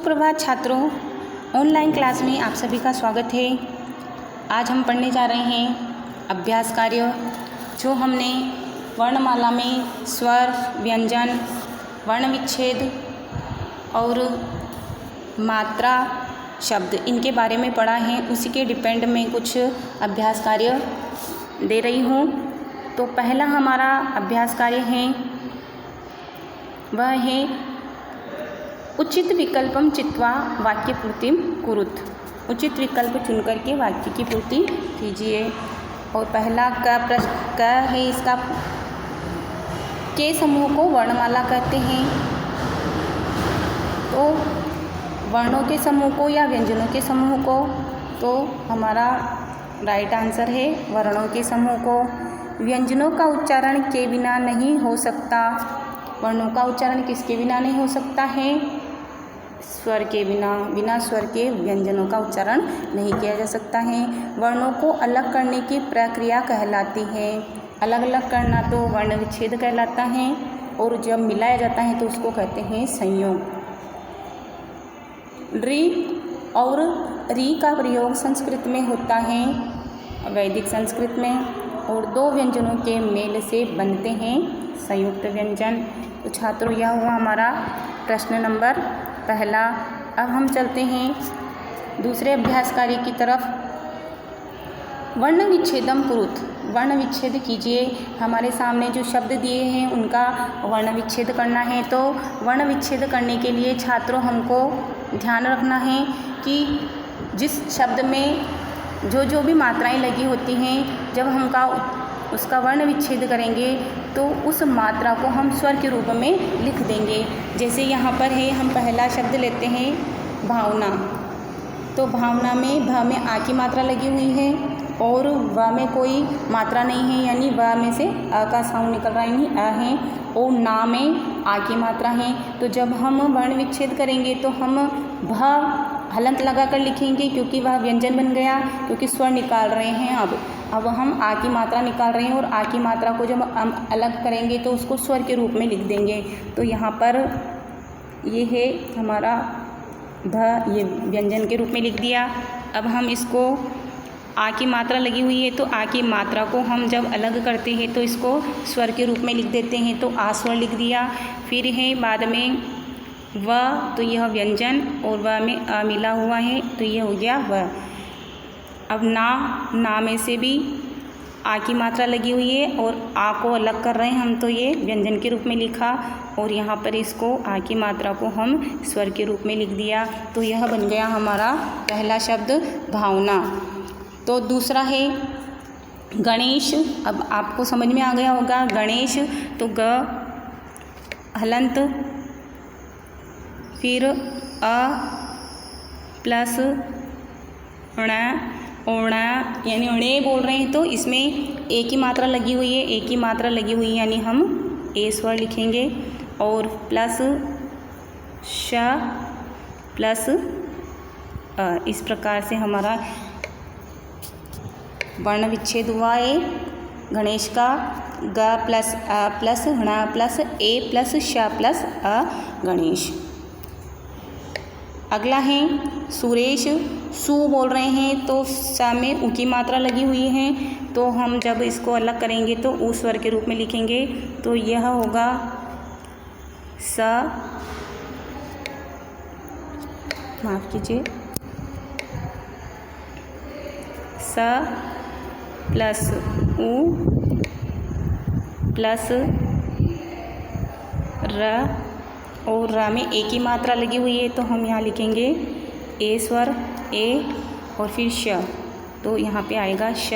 सुप्रभात छात्रों, online class में आप सभी का स्वागत है। आज हम पढ़ने जा रहे हैं अभ्यास कार्य, जो हमने वर्णमाला में स्वर, व्यंजन, वर्ण विच्छेद और मात्रा शब्द इनके बारे में पढ़ा है। उसी के डिपेंड में कुछ अभ्यास कार्य दे रही हूँ। तो पहला हमारा अभ्यास कार्य है वह है उचित विकल्पम चित्वा वाक्य पूर्तिम कुरुत। उचित विकल्प चुन करके वाक्य की पूर्ति कीजिए। और पहला का प्रश्न क है, इसका के समूह को वर्णमाला कहते हैं। तो वर्णों के समूह को या व्यंजनों के समूह को, तो हमारा राइट आंसर है वर्णों के समूह को। व्यंजनों का उच्चारण के बिना नहीं हो सकता। वर्णों का उच्चारण किसके बिना नहीं हो सकता है? स्वर के बिना। बिना स्वर के व्यंजनों का उच्चारण नहीं किया जा सकता है। वर्णों को अलग करने की प्रक्रिया कहलाती है। अलग अलग करना तो वर्ण विच्छेद कहलाता है, और जब मिलाया जाता है तो उसको कहते हैं संयोग। री और री का प्रयोग संस्कृत में होता है, वैदिक संस्कृत में, और दो व्यंजनों के मेल से बनते हैं संयुक्त व्यंजन। तो छात्रों, यह हुआ हमारा प्रश्न नंबर पहला। अब हम चलते हैं दूसरे अभ्यास कार्य की तरफ। वर्ण विच्छेदम कुरुत। वर्ण विच्छेद कीजिए। हमारे सामने जो शब्द दिए हैं उनका वर्ण विच्छेद करना है। तो वर्ण विच्छेद करने के लिए छात्रों हमको ध्यान रखना है कि जिस शब्द में जो भी मात्राएं लगी होती हैं, जब हमका उसका वर्ण विच्छेद करेंगे तो उस मात्रा को हम स्वर के रूप में लिख देंगे। जैसे यहाँ पर है, हम पहला शब्द लेते हैं भावना। तो भावना में भ में आ की मात्रा लगी हुई है और व में कोई मात्रा नहीं है, यानी व में से अ का साउंड निकल रहा है, यानी अ है। और ना में आ की मात्रा है। तो जब हम वर्ण विच्छेद करेंगे तो हम भ हलंत लगा कर लिखेंगे, क्योंकि वह व्यंजन बन गया, क्योंकि स्वर निकाल रहे हैं। अब हम आ की मात्रा निकाल रहे हैं, और आ की मात्रा को जब हम अलग करेंगे तो उसको स्वर के रूप में लिख देंगे। तो यहाँ पर ये है हमारा भ, ये व्यंजन के रूप में लिख दिया। अब हम इसको आ की मात्रा लगी हुई है, तो आ की मात्रा को हम जब अलग करते हैं तो इसको स्वर के रूप में लिख देते हैं। तो आ स्वर लिख दिया। फिर है बाद में व, तो यह व्यंजन, और व में अ मिला हुआ है, तो यह हो गया व। अब ना में से भी आ की मात्रा लगी हुई है और आ को अलग कर रहे हैं हम, तो ये व्यंजन के रूप में लिखा। और यहाँ पर इसको आ की मात्रा को हम स्वर के रूप में लिख दिया। तो यह बन गया हमारा पहला शब्द भावना। तो दूसरा है गणेश। अब आपको समझ में आ गया होगा गणेश। तो ग हलंत, फिर अ प्लस ण, ओणा, यानी अणे बोल रहे हैं तो इसमें ए की मात्रा लगी हुई है। ए की मात्रा लगी हुई है यानी हम ए स्वर लिखेंगे। और प्लस श प्लस अ, इस प्रकार से हमारा वर्ण विच्छेद हुआ है गणेश का। ग प्लस अ प्लस ण प्लस ए प्लस श प्लस अ, गणेश। अगला है सुरेश। सु बोल रहे हैं तो स में उ की मात्रा लगी हुई है, तो हम जब इसको अलग करेंगे तो उ स्वर के रूप में लिखेंगे। तो यह होगा स, माफ कीजिए, स प्लस उ प्लस र, और र में ए की मात्रा लगी हुई है, तो हम यहाँ लिखेंगे ए स्वर, ए और फिर श। तो यहाँ पे आएगा श,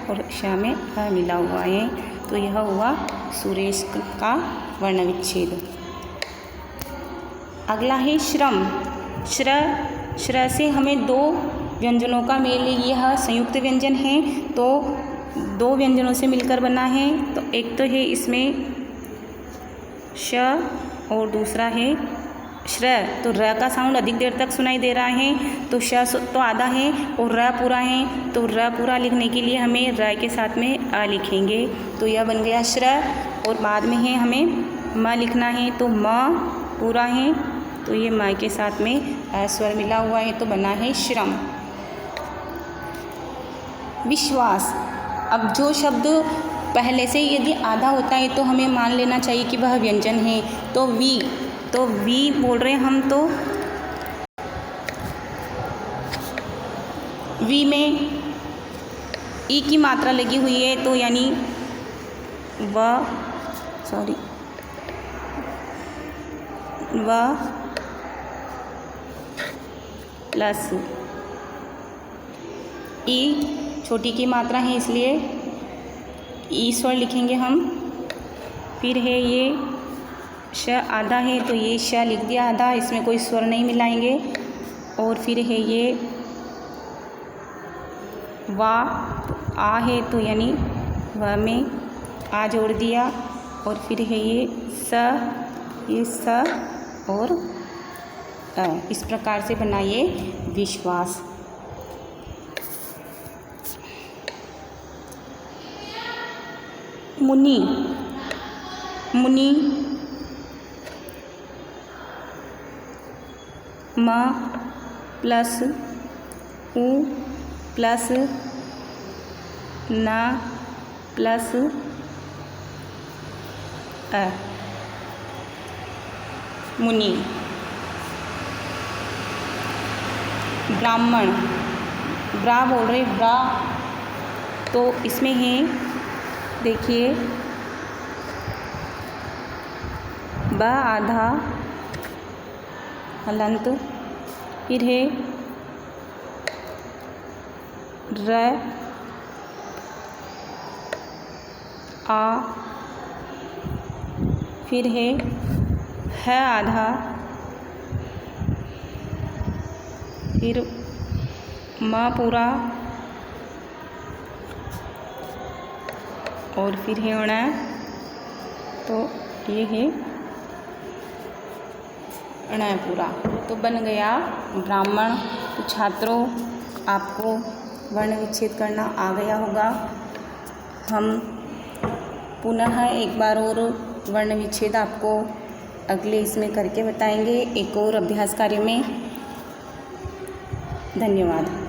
और श में अ मिला हुआ है। तो यह हुआ सुरेश का वर्ण विच्छेद। अगला है श्रम। श्र से हमें दो व्यंजनों का मेल, यह संयुक्त व्यंजन है, तो दो व्यंजनों से मिलकर बना है। तो एक तो है इसमें श और दूसरा है श्र। तो र का साउंड अधिक देर तक सुनाई दे रहा है, तो श तो आधा है और र पूरा है। तो र पूरा लिखने के लिए हमें र के साथ में अ लिखेंगे। तो यह बन गया श्र। और बाद में है हमें म लिखना है, तो म पूरा है तो ये म के साथ में स्वर मिला हुआ है तो बना है श्रम। विश्वास। अब जो शब्द पहले से यदि आधा होता है तो हमें मान लेना चाहिए कि वह व्यंजन है। तो वी बोल रहे हैं हम, तो वी में ई की मात्रा लगी हुई है तो यानी व प्लस ई छोटी की मात्रा है इसलिए ई स्वर लिखेंगे हम। फिर है ये श आधा है तो ये श लिख दिया आधा, इसमें कोई स्वर नहीं मिलाएंगे। और फिर है ये वा, तो आ है तो यानी व में आ जोड़ दिया। और फिर है ये स और इस प्रकार से बनाइए विश्वास। मुनि। म प्लस उ प्लस न प्लस अ, मुनि। ब्राह्मण। ब्रा बोल रहे ब्रा, तो इसमें है देखिए ब आधा हलंत, फिर है र आ, फिर है आधा, फिर म पूरा, और फिर है अण, तो ये है अण पूरा, तो बन गया ब्राह्मण। तो छात्रों, आपको वर्ण विच्छेद करना आ गया होगा। हम पुनः एक बार और वर्ण विच्छेद आपको अगले इसमें करके बताएंगे, एक और अभ्यास कार्य में। धन्यवाद।